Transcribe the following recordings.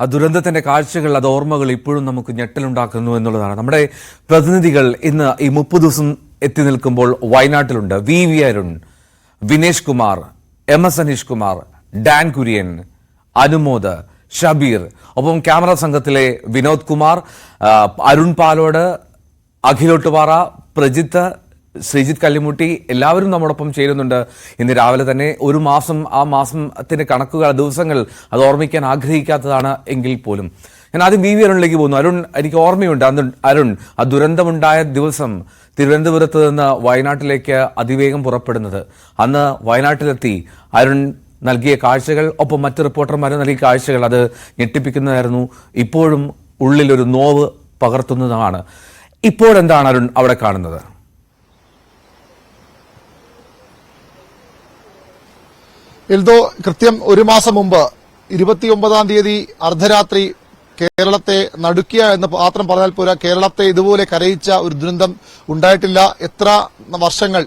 ആ ദുരന്തത്തിന്റെ കാഴ്ചകൾ, അത് ഓർമ്മകൾ ഇപ്പോഴും നമുക്ക് ഞെട്ടലുണ്ടാക്കുന്നു എന്നുള്ളതാണ്. നമ്മുടെ പ്രതിനിധികൾ ഇന്ന് ഈ 30 ദിവസം എത്തി നിൽക്കുമ്പോൾ വയനാട്ടിലുണ്ട്. V Arun, Vinesh Kumar, MS Aneesh Kumar, Dan Kurian, Anumod, Shabeer, ഒപ്പം ക്യാമറ സംഘത്തിലെ വിനോദ് കുമാർ, അരുൺ പാലോട്, അഖിലോട്ടുപാറ, പ്രജിത്ത്, ശ്രീജിത്ത് കല്ലിമുട്ടി, എല്ലാവരും നമ്മോടൊപ്പം ചേരുന്നുണ്ട്. ഇന്ന് രാവിലെ തന്നെ ഒരു മാസം, ആ മാസത്തിന്റെ കണക്കുകൾ, ദിവസങ്ങൾ അത് ഓർമ്മിക്കാൻ ആഗ്രഹിക്കാത്തതാണ് എങ്കിൽ പോലും ഞാൻ ആദ്യം വി അരുണിലേക്ക് പോകുന്നു. അരുൺ, എനിക്ക് ഓർമ്മയുണ്ട് അന്ന് അരുൺ ആ ദുരന്തമുണ്ടായ ദിവസം തിരുവനന്തപുരത്ത് നിന്ന് വയനാട്ടിലേക്ക് അതിവേഗം പുറപ്പെടുന്നത്. അന്ന് വയനാട്ടിലെത്തി അരുൺ നൽകിയ കാഴ്ചകൾ, ഒപ്പം മറ്റ് റിപ്പോർട്ടർമാർ നൽകിയ കാഴ്ചകൾ, അത് ഞെട്ടിപ്പിക്കുന്നതായിരുന്നു. ഇപ്പോഴും ഉള്ളിലൊരു നോവ് പകർത്തുന്നതാണ്. ഇപ്പോഴെന്താണ് അരുൺ അവിടെ കാണുന്നത്? എൽദോ, കൃത്യം ഒരു മാസം മുമ്പ് 29-ാം തീയതി അർദ്ധരാത്രി കേരളത്തെ നടുക്കിയ എന്ന് മാത്രം പറഞ്ഞാൽ പോരാ, കേരളത്തെ ഇതുപോലെ കരയിച്ച ഒരു ദുരന്തം ഉണ്ടായിട്ടില്ല. എത്ര വർഷങ്ങൾ,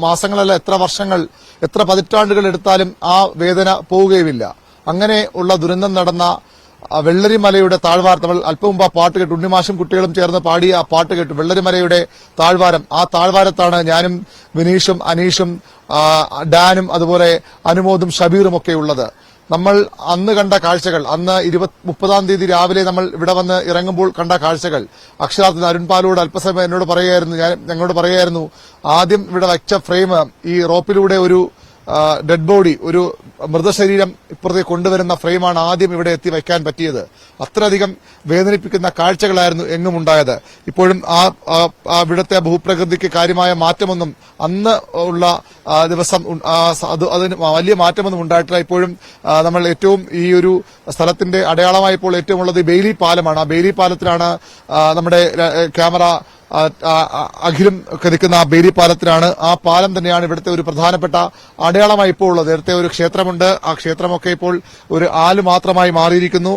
മാസങ്ങളല്ല, എത്ര വർഷങ്ങൾ, എത്ര പതിറ്റാണ്ടുകൾ എടുത്താലും ആ വേദന പോവുകയുമില്ല. അങ്ങനെ ഉള്ള ദുരന്തം നടന്ന വെള്ളരിമലയുടെ താഴ്വാരം, നമ്മൾ അല്പം മുമ്പ് ആ പാട്ട് കേട്ടു, ഉണ്ണിമാഷും കുട്ടികളും ചേർന്ന് പാടിയ ആ പാട്ട് കേട്ടു, വെള്ളരിമലയുടെ താഴ്വാരം. ആ താഴ്വാരത്താണ് ഞാനും വിനീഷും അനീഷും ഡാനും അതുപോലെ അനുമോദും ഷബീറും ഒക്കെ ഉള്ളത്. നമ്മൾ അന്ന് കണ്ട കാഴ്ചകൾ, അന്ന് 30-ാം തീയതി രാവിലെ നമ്മൾ ഇവിടെ വന്ന് ഇറങ്ങുമ്പോൾ കണ്ട കാഴ്ചകൾ, അക്ഷരാർത്ഥത്തിൽ അരുൺ പാലോട് അല്പസമയം ഞങ്ങളോട് പറയായിരുന്നു, ആദ്യം ഇവിടെ വെച്ച ഫ്രെയിം, ഈ റോപ്പിലൂടെ ഒരു ഡെഡ് ബോഡി, ഒരു മൃതശരീരം ഇപ്പുറത്തേക്ക് കൊണ്ടുവരുന്ന ഫ്രെയിമാണ് ആദ്യം ഇവിടെ എത്തി വയ്ക്കാൻ പറ്റിയത്. അത്രയധികം വേദനിപ്പിക്കുന്ന കാഴ്ചകളായിരുന്നു എങ്ങും ഉണ്ടായത്. ഇപ്പോഴും ഇവിടുത്തെ ഭൂപ്രകൃതിക്ക് കാര്യമായ മാറ്റമൊന്നും അന്ന് ഉള്ള ദിവസം അതിന് വലിയ മാറ്റമൊന്നും ഉണ്ടായിട്ടില്ല. ഇപ്പോഴും നമ്മൾ ഏറ്റവും ഈ ഒരു സ്ഥലത്തിന്റെ അടയാളമായപ്പോൾ ഏറ്റവും ഉള്ളത് ബെയിലി പാലമാണ്. ആ ബെയിലി പാലത്തിലാണ് നമ്മുടെ ക്യാമറ അഖിലും നിൽക്കുന്ന ആ ബേരി പാലത്തിലാണ്. ആ പാലം തന്നെയാണ് ഇവിടുത്തെ ഒരു പ്രധാനപ്പെട്ട അടയാളമായി ഇപ്പോൾ ഉള്ളത്. നേരത്തെ ഒരു ക്ഷേത്രമുണ്ട്, ആ ക്ഷേത്രമൊക്കെ ഇപ്പോൾ ഒരു ആല് മാത്രമായി മാറിയിരിക്കുന്നു.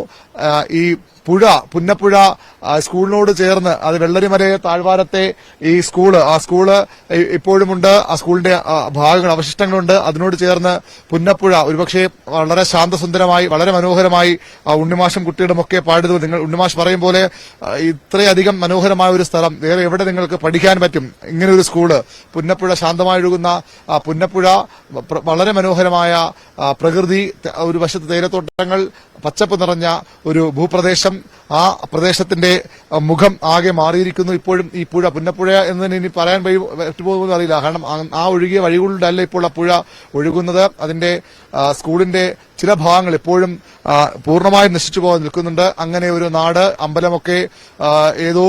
ഈ പുഴ, പുന്നപ്പുഴ സ്കൂളിനോട് ചേർന്ന്, അത് വെള്ളരിമലയെ താഴ്വാരത്തെ ഈ ആ സ്കൂള് ഇപ്പോഴുമുണ്ട്. ആ സ്കൂളിന്റെ ഭാഗങ്ങൾ, അവശിഷ്ടങ്ങളുണ്ട്. അതിനോട് ചേർന്ന് പുന്നപ്പുഴ, ഒരുപക്ഷെ വളരെ ശാന്തസുന്ദരമായി, വളരെ മനോഹരമായി ഉണ്ണിമാഷും കുട്ടികളും ഒക്കെ പാടുന്നത്. നിങ്ങൾ ഉണ്ണിമാഷ് പറയും പോലെ ഇത്രയധികം മനോഹരമായ ഒരു സ്ഥലം വേറെ എവിടെ നിങ്ങൾക്ക് പഠിക്കാൻ പറ്റും? ഇങ്ങനെ ഒരു സ്കൂള്, പുന്നപ്പുഴ, ശാന്തമായി ഒഴുകുന്ന പുന്നപ്പുഴ, വളരെ മനോഹരമായ പ്രകൃതി, ഒരു വശത്ത് തേയിലത്തോട്ടങ്ങൾ, പച്ചപ്പ് നിറഞ്ഞ ഒരു ഭൂപ്രദേശം. ആ പ്രദേശത്തിന്റെ മുഖം ആകെ മാറിയിരിക്കുന്നു. ഇപ്പോഴും ഈ പുഴ, പുന്നപ്പുഴ എന്ന് ഇനി പറയാൻ പറ്റുപോകുമെന്ന് അറിയില്ല. കാരണം ആ ഒഴുകിയ വഴികളിലല്ല ഇപ്പോൾ ആ പുഴ ഒഴുകുന്നത്. അതിന്റെ സ്കൂളിന്റെ ചില ഭാഗങ്ങൾ ഇപ്പോഴും പൂർണ്ണമായും നശിച്ചു പോകാൻ നിൽക്കുന്നുണ്ട്. അങ്ങനെ ഒരു നാട്, അമ്പലമൊക്കെ, ഏതോ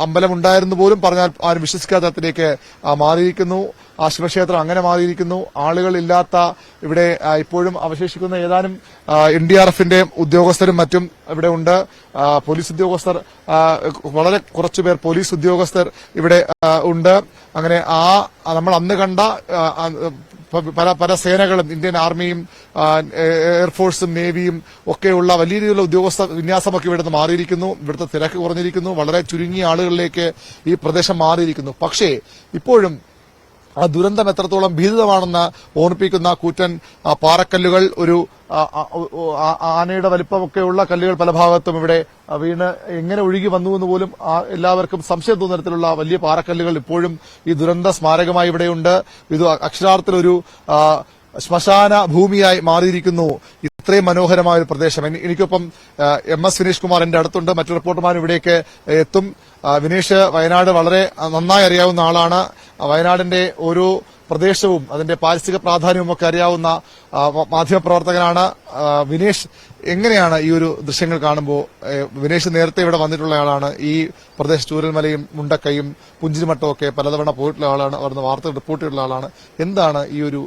അമ്പലമുണ്ടായിരുന്നു പോലും പറഞ്ഞാൽ ആരും വിശ്വസിക്കാത്ത തരത്തിലേക്ക് മാറിയിരിക്കുന്നു. ആ ശിവക്ഷേത്രം അങ്ങനെ മാറിയിരിക്കുന്നു. ആളുകളില്ലാത്ത ഇവിടെ ഇപ്പോഴും അവശേഷിക്കുന്ന ഏതാനും NDRFന്റെ ഉദ്യോഗസ്ഥരും മറ്റും ഇവിടെ ഉണ്ട്. പോലീസ് ഉദ്യോഗസ്ഥർ, വളരെ കുറച്ചുപേർ പോലീസ് ഉദ്യോഗസ്ഥർ ഇവിടെ ഉണ്ട്. അങ്ങനെ നമ്മൾ അന്ന് കണ്ട പല സേനകളും, ഇന്ത്യൻ ആർമിയും എയർഫോഴ്സും നേവിയും ഒക്കെയുള്ള വലിയ രീതിയിലുള്ള ഉദ്യോഗസ്ഥ വിന്യാസമൊക്കെ ഇവിടുന്ന് മാറിയിരിക്കുന്നു. ഇവിടുത്തെ തിരക്ക് കുറഞ്ഞിരിക്കുന്നു. വളരെ ചുരുങ്ങിയ ആളുകളിലേക്ക് ഈ പ്രദേശം മാറിയിരിക്കുന്നു. പക്ഷേ ഇപ്പോഴും ആ ദുരന്തം എത്രത്തോളം ഭീതിതമാണെന്ന് ഓർമ്മിപ്പിക്കുന്ന കൂറ്റൻ പാറക്കല്ലുകൾ, ഒരു ആനയുടെ വലിപ്പമൊക്കെയുള്ള കല്ലുകൾ പല ഭാഗത്തും ഇവിടെ വീണ് എങ്ങനെ ഒഴുകി വന്നു എന്ന് പോലും എല്ലാവർക്കും സംശയം തോന്നുന്ന തരത്തിലുള്ള വലിയ പാറക്കല്ലുകൾ ഇപ്പോഴും ഈ ദുരന്ത സ്മാരകമായി ഇവിടെയുണ്ട്. ഇത് അക്ഷരാർത്ഥത്തിലൊരു ശ്മശാന ഭൂമിയായി മാറിയിരിക്കുന്നു. ഇത്രയും മനോഹരമായ ഒരു പ്രദേശം. എനിക്കൊപ്പം MS വിനീഷ് കുമാർ എന്റെ അടുത്തുണ്ട്. മറ്റു റിപ്പോർട്ടർമാരും ഇവിടേക്ക് എത്തും. വിനീഷ് വയനാട് വളരെ നന്നായി അറിയാവുന്ന ആളാണ്. വയനാടിന്റെ ഓരോ പ്രദേശവും അതിന്റെ പാരിസ്ഥിതിക പ്രാധാന്യവും ഒക്കെ അറിയാവുന്ന മാധ്യമപ്രവർത്തകനാണ്. വിനേഷ്, എങ്ങനെയാണ് ഈ ഒരു ദൃശ്യങ്ങൾ കാണുമ്പോൾ? വിനേഷ് നേരത്തെ ഇവിടെ വന്നിട്ടുള്ള ആളാണ്. ഈ പ്രദേശം ചൂരൽമലയും മുണ്ടക്കയും പുഞ്ചിരിമട്ടവും ഒക്കെ പലതവണ പോയിട്ടുള്ള ആളാണ്. അവിടുന്ന് വാർത്തകൾ റിപ്പോർട്ട് ചെയ്തിട്ടുള്ള ആളാണ്. എന്താണ് ഈ ഒരു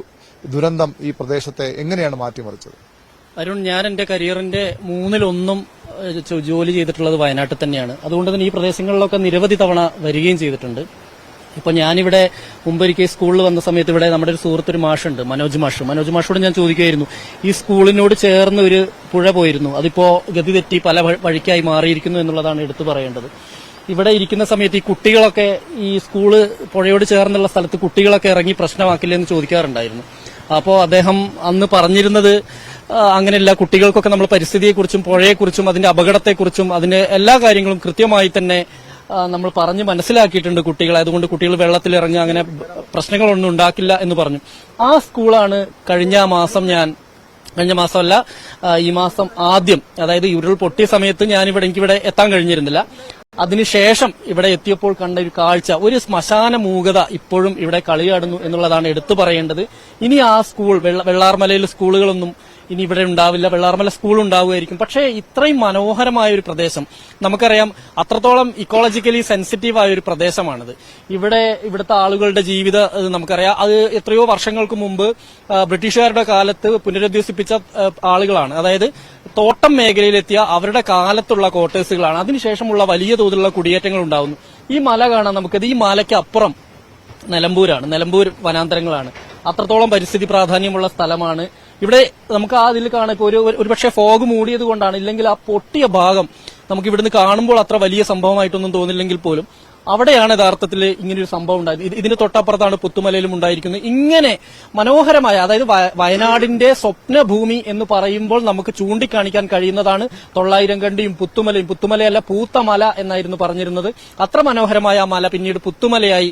ദുരന്തം ഈ പ്രദേശത്തെ എങ്ങനെയാണ് മാറ്റിമറിച്ചത്? അരുൺ, ഞാൻ എന്റെ കരിയറിന്റെ 1/3 ജോലി ചെയ്തിട്ടുള്ളത് വയനാട്ടിൽ തന്നെയാണ്. അതുകൊണ്ട് തന്നെ ഈ പ്രദേശങ്ങളിലൊക്കെ നിരവധി തവണ വരികയും ചെയ്തിട്ടുണ്ട്. ഇപ്പൊ ഞാനിവിടെ മുമ്പൊരിക്കൽ സ്കൂളിൽ വന്ന സമയത്ത് ഇവിടെ നമ്മുടെ ഒരു സുഹൃത്ത്, ഒരു മാഷുണ്ട്, മനോജ് മാഷോട് ഞാൻ ചോദിക്കുകയായിരുന്നു, ഈ സ്കൂളിനോട് ചേർന്ന് ഒരു പുഴ പോയിരുന്നു, അതിപ്പോ ഗതി തെറ്റി പല വഴിക്കായി മാറിയിരിക്കുന്നു എന്നുള്ളതാണ് എടുത്തു പറയേണ്ടത്. ഇവിടെ ഇരിക്കുന്ന സമയത്ത് ഈ കുട്ടികളൊക്കെ, ഈ സ്കൂള് പുഴയോട് ചേർന്നുള്ള സ്ഥലത്ത് കുട്ടികളൊക്കെ ഇറങ്ങി പ്രശ്നമാക്കില്ലെന്ന് ചോദിക്കാറുണ്ടായിരുന്നു. അപ്പോൾ അദ്ദേഹം അന്ന് പറഞ്ഞിരുന്നത്, അങ്ങനെയല്ല, കുട്ടികൾക്കൊക്കെ നമ്മൾ പരിസ്ഥിതിയെക്കുറിച്ചും പുഴയെക്കുറിച്ചും അതിന്റെ അപകടത്തെക്കുറിച്ചും അതിന്റെ എല്ലാ കാര്യങ്ങളും കൃത്യമായി തന്നെ നമ്മൾ പറഞ്ഞ് മനസ്സിലാക്കിയിട്ടുണ്ട് കുട്ടികളെ. അതുകൊണ്ട് കുട്ടികൾ വെള്ളത്തിലിറങ്ങി അങ്ങനെ പ്രശ്നങ്ങളൊന്നും ഉണ്ടാക്കില്ല എന്ന് പറഞ്ഞു. ആ സ്കൂളാണ് കഴിഞ്ഞ മാസമല്ല, ഈ മാസം ആദ്യം, അതായത് ഉരുൾ പൊട്ടിയ സമയത്ത് എനിക്കിവിടെ എത്താൻ കഴിഞ്ഞിരുന്നില്ല. അതിനുശേഷം ഇവിടെ എത്തിയപ്പോൾ കണ്ട ഒരു കാഴ്ച, ഒരു ശ്മശാന മൂകത ഇപ്പോഴും ഇവിടെ കളിയാടുന്നു എന്നുള്ളതാണ് എടുത്തു പറയേണ്ടത്. ഇനി ആ സ്കൂൾ വെള്ളാർമലയിൽ സ്കൂളുകളൊന്നും ഇനി ഇവിടെ ഉണ്ടാവില്ല. വെള്ളാർമല സ്കൂൾ ഉണ്ടാവുമായിരിക്കും. പക്ഷേ ഇത്രയും മനോഹരമായ ഒരു പ്രദേശം, നമുക്കറിയാം അത്രത്തോളം ഇക്കോളജിക്കലി സെൻസിറ്റീവ് ആയ ഒരു പ്രദേശമാണിത്. ഇവിടുത്തെ ആളുകളുടെ നമുക്കറിയാം, അത് എത്രയോ വർഷങ്ങൾക്ക് മുമ്പ് ബ്രിട്ടീഷുകാരുടെ കാലത്ത് പുനരധിവസിപ്പിച്ച ആളുകളാണ്. അതായത് തോട്ടം മേഖലയിലെത്തിയ അവരുടെ കാലത്തുള്ള ക്വാർട്ടേഴ്സുകളാണ്. അതിനുശേഷമുള്ള വലിയ തോതിലുള്ള കുടിയേറ്റങ്ങൾ ഉണ്ടാവുന്നു. ഈ മല കാണാൻ നമുക്കത്, ഈ മലയ്ക്ക് അപ്പുറം നിലമ്പൂർ വനാന്തരങ്ങളാണ്. അത്രത്തോളം പരിസ്ഥിതി പ്രാധാന്യമുള്ള സ്ഥലമാണ്. ഇവിടെ നമുക്ക് അതിൽ കാണാൻ ഇപ്പോൾ ഒരുപക്ഷെ ഫോഗ് മൂടിയത് കൊണ്ടാണ്, ഇല്ലെങ്കിൽ ആ പൊട്ടിയ ഭാഗം നമുക്ക് ഇവിടുന്ന് കാണുമ്പോൾ അത്ര വലിയ സംഭവമായിട്ടൊന്നും തോന്നില്ലെങ്കിൽ പോലും അവിടെയാണ് യഥാർത്ഥത്തിൽ ഇങ്ങനൊരു സംഭവം ഉണ്ടായത്. ഇതിന്റെ തൊട്ടപ്പുറത്താണ് പുത്തുമലയിലും ഉണ്ടായിരിക്കുന്നത്. ഇങ്ങനെ മനോഹരമായ, അതായത് വയനാടിന്റെ സ്വപ്നഭൂമി എന്ന് പറയുമ്പോൾ നമുക്ക് ചൂണ്ടിക്കാണിക്കാൻ കഴിയുന്നതാണ് 900 കണ്ടിയും പുത്തുമലയും. പുത്തുമലയല്ല, പൂത്തമല എന്നായിരുന്നു പറഞ്ഞിരുന്നത്. അത്ര മനോഹരമായ ആ മല പിന്നീട് പുത്തുമലയായി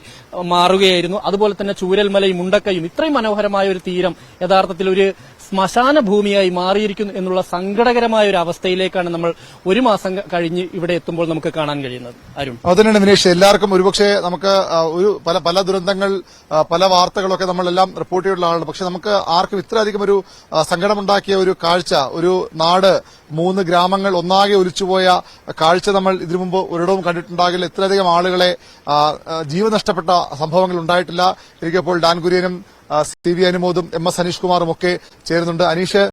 മാറുകയായിരുന്നു. അതുപോലെ തന്നെ ചൂരൽമലയും മുണ്ടക്കയും, ഇത്രയും മനോഹരമായ ഒരു തീരം യഥാർത്ഥത്തിൽ ഒരു ശ്മശാന ഭൂമിയായി മാറിയിരിക്കുന്നു എന്നുള്ള സങ്കടകരമായ ഒരു അവസ്ഥയിലേക്കാണ് നമ്മൾ ഒരു മാസം കഴിഞ്ഞ് ഇവിടെ എത്തുമ്പോൾ നമുക്ക് കാണാൻ കഴിയുന്നത്. അരുൺ, അതുതന്നെയാണ് വിനേഷ്. എല്ലാവർക്കും ഒരുപക്ഷെ നമുക്ക് പല ദുരന്തങ്ങൾ, പല വാർത്തകളൊക്കെ നമ്മളെല്ലാം റിപ്പോർട്ട് ചെയ്തിട്ടുള്ള ആളാണ്. പക്ഷെ നമുക്ക് ആർക്കും ഇത്രയധികം ഒരു സങ്കടമുണ്ടാക്കിയ ഒരു കാഴ്ച, ഒരു നാട്, 3 ഗ്രാമങ്ങൾ ഒന്നാകെ ഒലിച്ചുപോയ കാഴ്ച നമ്മൾ ഇതിനു മുമ്പ് ഒരിടവും കണ്ടിട്ടുണ്ടാകില്ല. ഇത്രയധികം ആളുകളെ ജീവൻ നഷ്ടപ്പെട്ട സംഭവങ്ങൾ ഉണ്ടായിട്ടില്ല. എനിക്കിപ്പോൾ ഡാൻ കുര്യനും CV അനുമോദും MS അനീഷ് കുമാറും ഒക്കെ ചേരുന്നുണ്ട്. അനീഷ്,